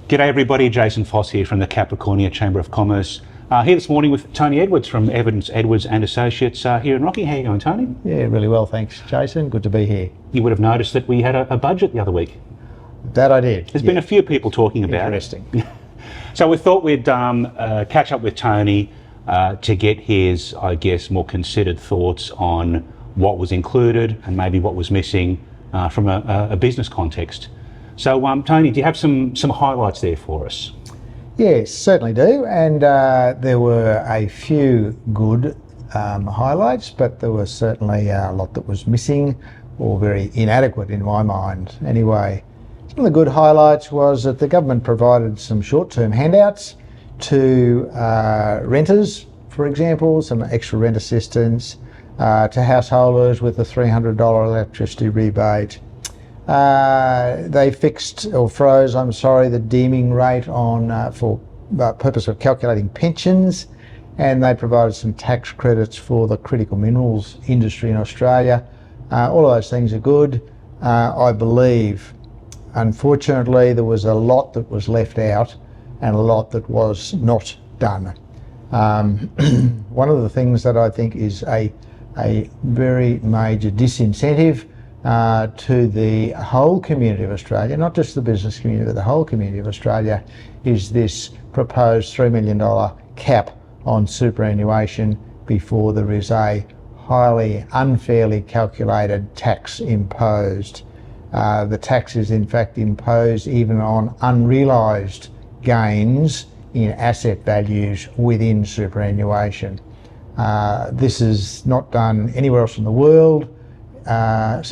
G'day everybody, Jason Foss here from the Capricornia Chamber of Commerce. Here this morning with Tony Edwards from Edwards and Associates here in Rocky. How are you going, Tony? Yeah, really well, thanks, Jason. Good to be here. You would have noticed that we had a budget the other week. That I did. There's been a few people talking about Interesting. it. So we thought we'd catch up with Tony to get his, I guess, more considered thoughts on what was included and maybe what was missing from a business context. So, Tony, do you have some highlights there for us? Yes, certainly do. And there were a few good highlights, but there was certainly a lot that was missing or very inadequate in my mind. Anyway, some of the good highlights was that the government provided some short-term handouts to renters, for example, some extra rent assistance to householders with a $300 electricity rebate. They fixed or froze, the deeming rate on for purpose of calculating pensions, and they provided some tax credits for the critical minerals industry in Australia. All of those things are good. I believe, unfortunately, there was a lot that was left out and a lot that was not done. One of the things that I think is a very major disincentive to the whole community of Australia, not just the business community, but the whole community of Australia, is this proposed $3 million cap on superannuation before there is a highly unfairly calculated tax imposed. The tax is in fact imposed even on unrealised gains in asset values within superannuation. This is not done anywhere else in the world. And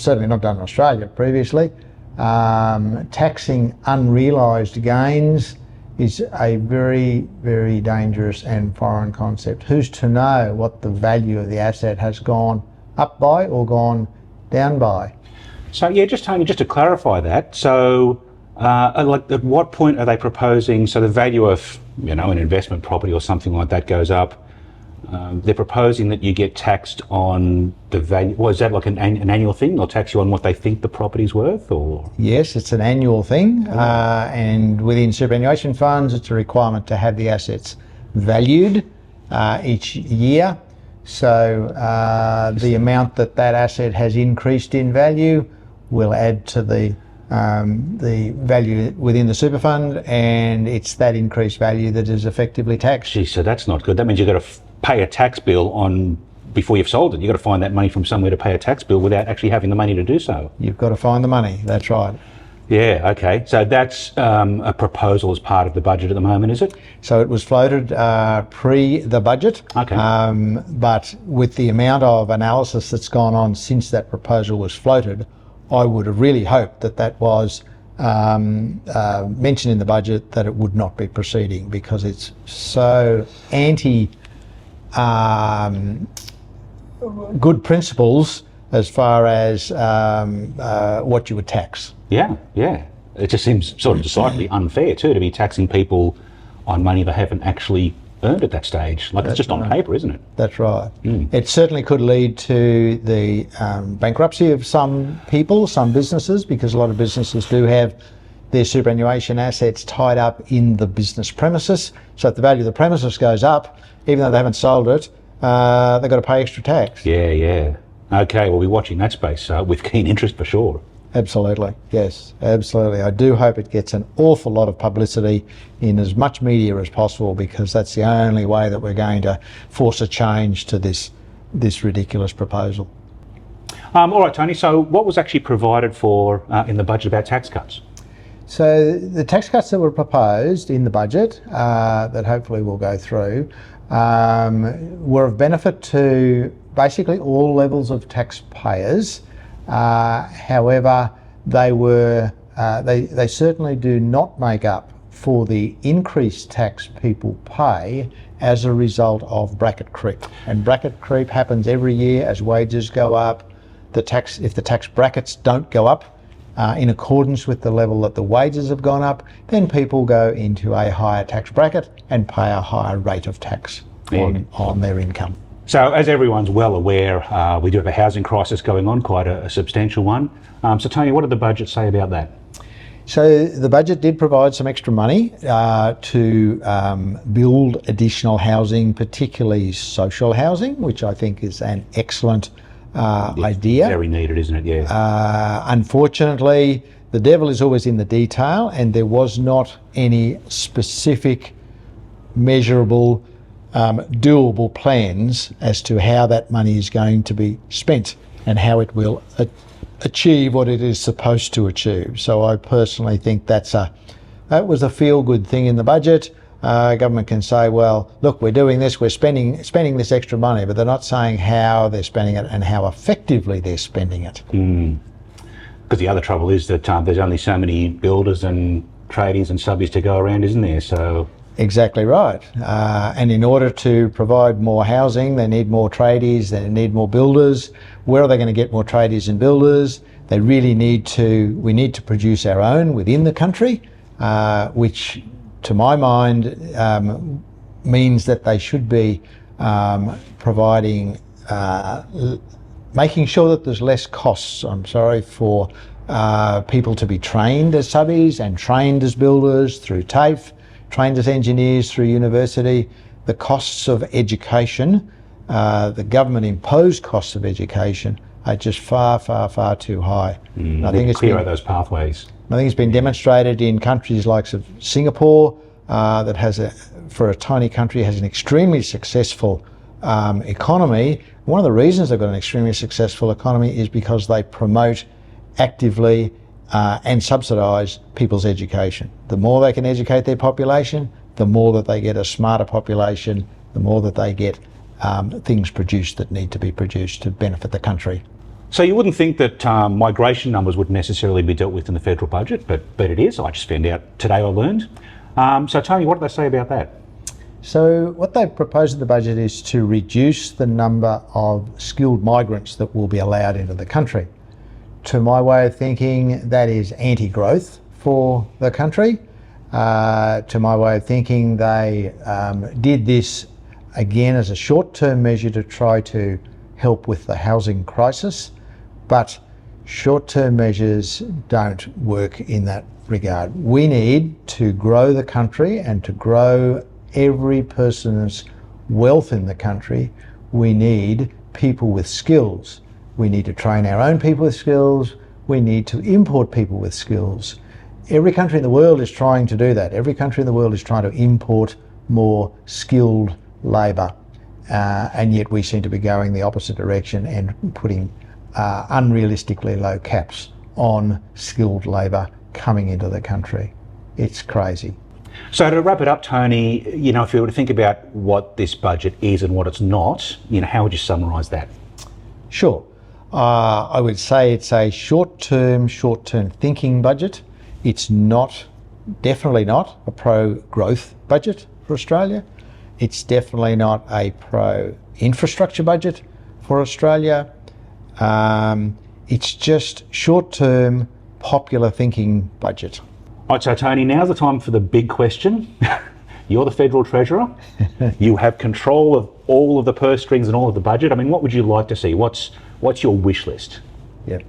certainly not done in Australia previously. Taxing unrealised gains is a very, very dangerous and foreign concept. Who's to know what the value of the asset has gone up by or gone down by? So yeah, Tony, just to clarify that, so at what point are they proposing, so the value of, an investment property or something like that goes up, they're proposing that you get taxed on the value. Well, is that like an annual thing? They'll tax you on what they think the property's worth, or? Yes, it's an annual thing, and within superannuation funds, it's a requirement to have the assets valued each year. So the amount that asset has increased in value will add to the value within the super fund, and it's that increased value that is effectively taxed. Gee, so that's not good. That means you've got to pay a tax bill before you've sold it. You've got to find that money from somewhere to pay a tax bill without actually having the money to do so. You've got to find the money, that's right. Yeah, okay. So that's a proposal as part of the budget at the moment, is it? So it was floated pre the budget, okay. But with the amount of analysis that's gone on since that proposal was floated, I would have really hoped that was mentioned in the budget, that it would not be proceeding, because it's so anti good principles as far as what you would tax. Yeah. It just seems sort of decidedly unfair too, to be taxing people on money they haven't actually earned at that stage. Like, that's just on paper, isn't it? That's right. It certainly could lead to the bankruptcy of some people, some businesses, because a lot of businesses do have their superannuation assets tied up in the business premises. So if the value of the premises goes up, even though they haven't sold it, they've got to pay extra tax. Yeah. Okay, we'll be watching that space with keen interest for sure. Absolutely, yes, absolutely. I do hope it gets an awful lot of publicity in as much media as possible, because that's the only way that we're going to force a change to this ridiculous proposal. All right, Tony, so what was actually provided for in the budget about tax cuts? So the tax cuts that were proposed in the budget, that hopefully will go through, were of benefit to basically all levels of taxpayers. However, they certainly do not make up for the increased tax people pay as a result of bracket creep. And bracket creep happens every year as wages go up. If the tax brackets don't go up in accordance with the level that the wages have gone up, then people go into a higher tax bracket and pay a higher rate of tax on their income. So as everyone's well aware, we do have a housing crisis going on, quite a substantial one. So Tony, what did the budget say about that? So the budget did provide some extra money to build additional housing, particularly social housing, which I think is an excellent idea. Very needed, isn't it? Yeah. Unfortunately, the devil is always in the detail, and there was not any specific, measurable, doable plans as to how that money is going to be spent and how it will achieve what it is supposed to achieve. So I personally think that was a feel-good thing in the budget. Government can say, well, look, we're doing this, we're spending this extra money, but they're not saying how they're spending it and how effectively they're spending it. Because the other trouble is that there's only so many builders and tradies and subbies to go around, isn't there? So exactly right. And in order to provide more housing, they need more tradies, they need more builders. Where are they going to get more tradies and builders? We need to produce our own within the country, which to my mind means that they should be providing, making sure that there's less costs, for people to be trained as subbies and trained as builders through TAFE, trained as engineers through university. The costs of education, the government imposed costs of education, are just far, far, far too high. I think it's clear those pathways. I think it's been demonstrated in countries like Singapore, that has for a tiny country, has an extremely successful economy. One of the reasons they've got an extremely successful economy is because they promote actively and subsidise people's education. The more they can educate their population, the more that they get a smarter population, the more that they get things produced that need to be produced to benefit the country. So you wouldn't think that migration numbers would necessarily be dealt with in the federal budget, but it is. I just found out today, I learned. So Tony, what did they say about that? So what they've proposed in the budget is to reduce the number of skilled migrants that will be allowed into the country. To my way of thinking, that is anti-growth for the country. To my way of thinking, they did this again as a short-term measure to try to help with the housing crisis, but short-term measures don't work in that regard. We need to grow the country and to grow every person's wealth in the country. We need people with skills. We need to train our own people with skills. We need to import people with skills. Every country in the world is trying to do that. Every country in the world is trying to import more skilled labour, and yet we seem to be going the opposite direction and putting unrealistically low caps on skilled labour coming into the country. It's crazy. So to wrap it up, Tony, if you were to think about what this budget is and what it's not, how would you summarise that? Sure. I would say it's a short-term thinking budget. It's definitely not a pro-growth budget for Australia. It's definitely not a pro-infrastructure budget for Australia. It's just short-term, popular thinking budget. All right, so Tony, now's the time for the big question. You're the Federal Treasurer. You have control of all of the purse strings and all of the budget. I mean, what would you like to see? What's your wish list? Yeah,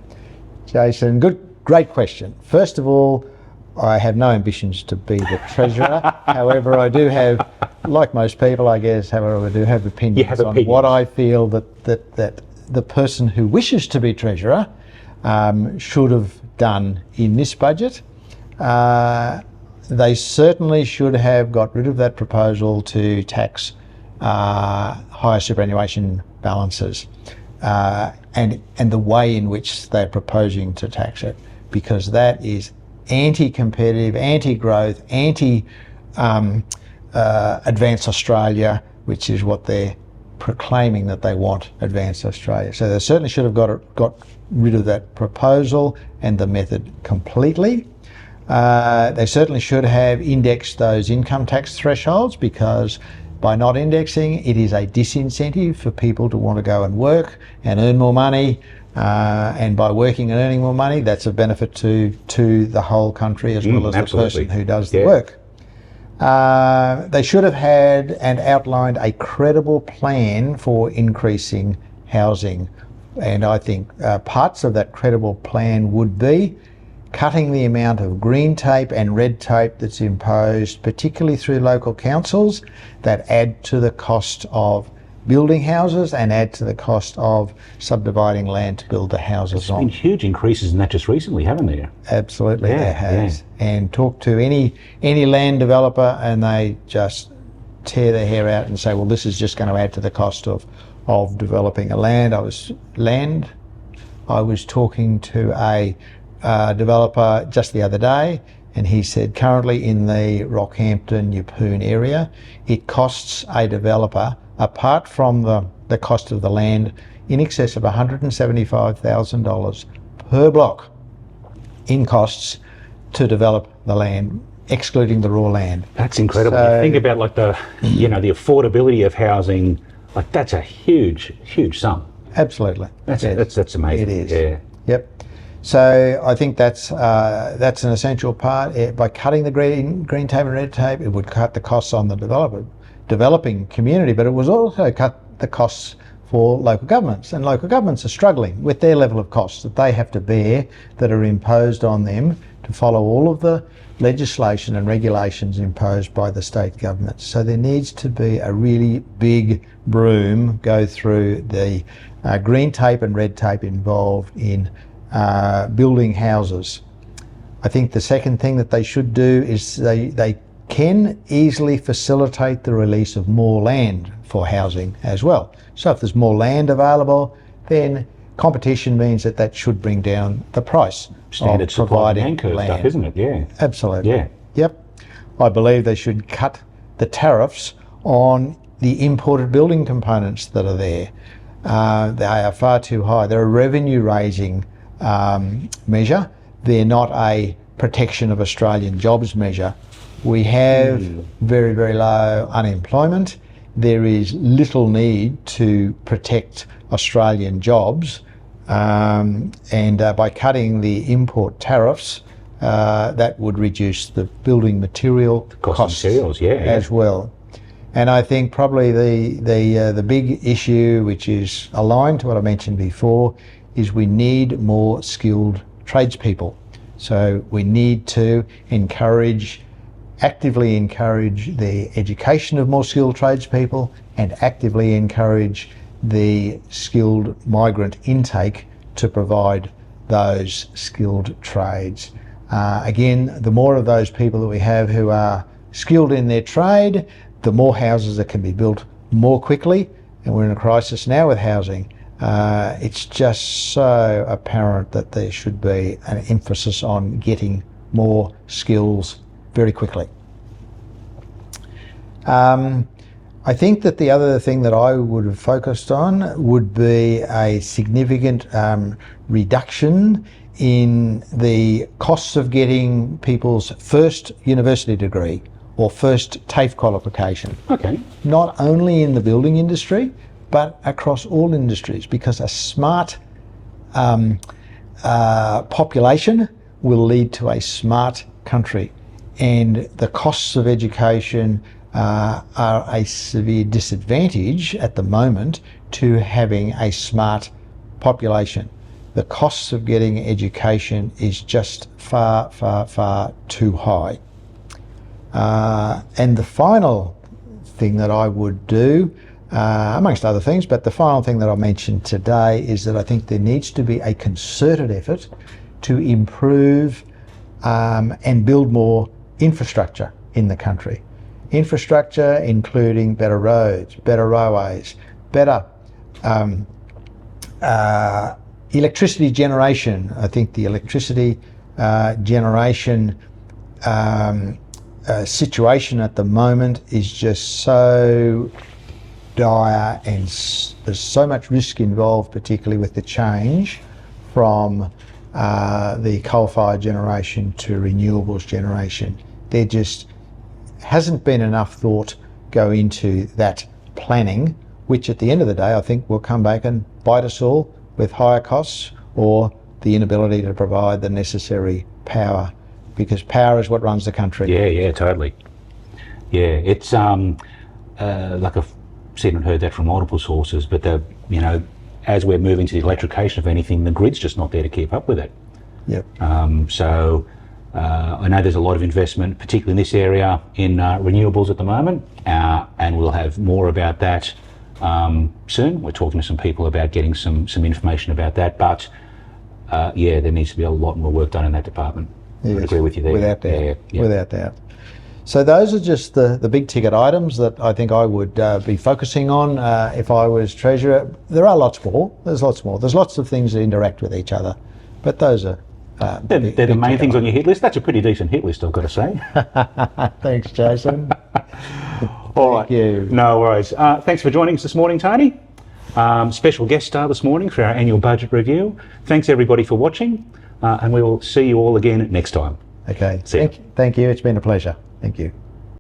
Jason, great question. First of all, I have no ambitions to be the Treasurer. However, I do have, like most people, I guess, I do have opinions on what I feel that the person who wishes to be Treasurer should have done in this budget. They certainly should have got rid of that proposal to tax higher superannuation balances and the way in which they're proposing to tax it, because that is anti-competitive, anti-growth, anti-advanced Australia, which is what they're proclaiming that they want, advanced Australia. So they certainly should have got rid of that proposal and the method completely. They certainly should have indexed those income tax thresholds, because by not indexing, it is a disincentive for people to want to go and work and earn more money. And by working and earning more money, that's a benefit to the whole country as well as absolutely. The person who does the work. They should have had and outlined a credible plan for increasing housing. And I think parts of that credible plan would be cutting the amount of green tape and red tape that's imposed, particularly through local councils, that add to the cost of building houses and add to the cost of subdividing land to build the houses There's been huge increases in that just recently, haven't there? Absolutely, Yeah, there has. yeah. And talk to any land developer and they just tear their hair out and say, well, this is just going to add to the cost of developing a land. I was talking to a developer just the other day, and he said currently in the Rockhampton, Yeppoon area, it costs a developer, apart from the cost of the land, in excess of $175,000 per block in costs to develop the land, excluding the raw land. That's incredible. So, you think about like the affordability of housing, like that's a huge sum. Absolutely. That's amazing. It is. Yeah. Yep. So I think that's an essential part. By cutting the green tape and red tape, it would cut the costs on the developing community, but it would also cut the costs for local governments. And local governments are struggling with their level of costs that they have to bear, that are imposed on them to follow all of the legislation and regulations imposed by the state governments. So there needs to be a really big broom go through the green tape and red tape involved in building houses. I think the second thing that they should do is they can easily facilitate the release of more land for housing as well. So if there's more land available, then competition means that should bring down the price Standard of supply and providing demand curve land. stuff, isn't it? Yeah. Absolutely. Yeah. Yep. I believe they should cut the tariffs on the imported building components that are there. They are far too high. They're a revenue raising measure. They're not a protection of Australian jobs measure. We have very, very low unemployment. There is little need to protect Australian jobs, and by cutting the import tariffs, that would reduce the building material costs as well. And I think probably the big issue, which is aligned to what I mentioned before, is we need more skilled tradespeople. So we need to actively encourage the education of more skilled tradespeople and actively encourage the skilled migrant intake to provide those skilled trades. Again, the more of those people that we have who are skilled in their trade, the more houses that can be built more quickly. And we're in a crisis now with housing. It's just so apparent that there should be an emphasis on getting more skills very quickly. I think that the other thing that I would have focused on would be a significant reduction in the costs of getting people's first university degree or first TAFE qualification. Okay. Not only in the building industry, but across all industries, because a smart population will lead to a smart country. And the costs of education are a severe disadvantage at the moment to having a smart population. The costs of getting education is just far, far, far too high. And the final thing that I would do, amongst other things, but the final thing that I'll mention today is that I think there needs to be a concerted effort to improve and build more infrastructure in the country. Infrastructure including better roads, better railways, better electricity generation. I think the electricity generation situation at the moment is just so dire, and there's so much risk involved, particularly with the change from the coal-fired generation to renewables generation. There just hasn't been enough thought go into that planning, which at the end of the day I think will come back and bite us all with higher costs or the inability to provide the necessary power, because power is what runs the country. Yeah, totally. Yeah, it's like I've seen and heard that from multiple sources, but as we're moving to the electrification of anything, the grid's just not there to keep up with it. Yep. So I know there's a lot of investment, particularly in this area, in renewables at the moment, and we'll have more about that soon. We're talking to some people about getting some information about that, but yeah, there needs to be a lot more work done in that department. Yes, I agree with you there. Without doubt. Yeah, yeah. Without doubt. So those are just the big ticket items that I think I would be focusing on if I was Treasurer. There are lots more. There's lots more. There's lots of things that interact with each other, but those are They're the main things on your hit list. That's a pretty decent hit list, I've got to say. Thanks, Jason. All right. Thank you. No worries. Thanks for joining us this morning, Tony. Special guest star this morning for our annual budget review. Thanks everybody for watching, and we will see you all again next time. Okay. See ya. Thank you. It's been a pleasure. Thank you.